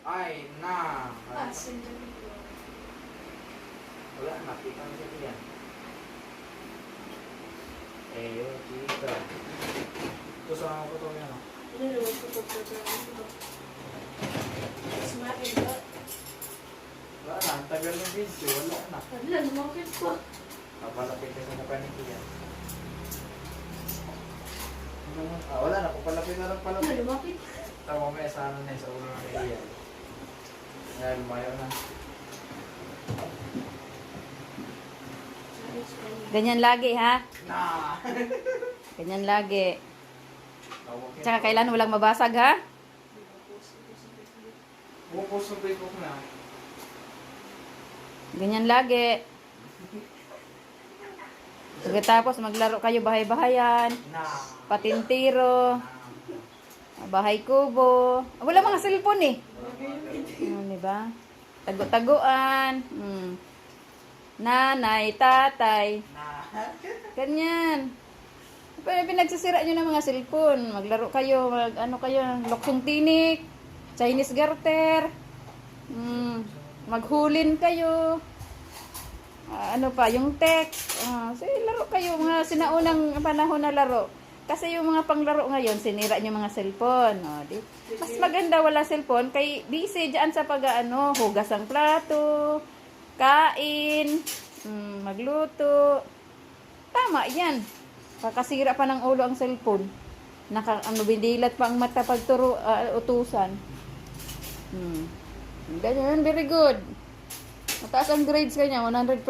Ay, na. Asin na dito. Wala, nakita mo siya diyan. Eh, yun, kita. Ito sa mga photo niya, no? Ano naman ito? Smakin ba? Wala na, ang tagal ng video, wala na. Wala, lumakit ko. Papalapit na sa napaniki yan. Wala na, papalapit na lang Wala, palapit. lumakit. Tama mo sa ano na sa ulo ng Ian. Kaya lumayo na. Ganyan lagi, ha? Na! Ganyan lagi. Tsaka kailan walang mabasag, ha? Bukos sa Facebook na. Ganyan lagi. Pagkatapos maglaro kayo bahay-bahayan, Na! patintiro, bahay kubo. Wala mga cellphone eh. Diba? Tago-taguan. Nanay, tatay. Na! Ganyan. Pero pinagsisira nyo ng mga cellphone. Maglaro kayo, ano kayo, loksong tinik, Chinese garter. Maghulin kayo. Ano pa, yung text. Sige, laro kayo, mga sinaunang panahon na laro. Kasi yung mga panglaro ngayon, sinira nyo mga cellphone. Mas maganda wala cellphone, kay busy dyan sa hugas ang plato, kain, magluto. Tama yan. Kakasira pa ng ulo ang cellphone. Bindilat pa ang mata pagturo, utusan. Ganyan, very good. Mataas ang grades kanya, 100%.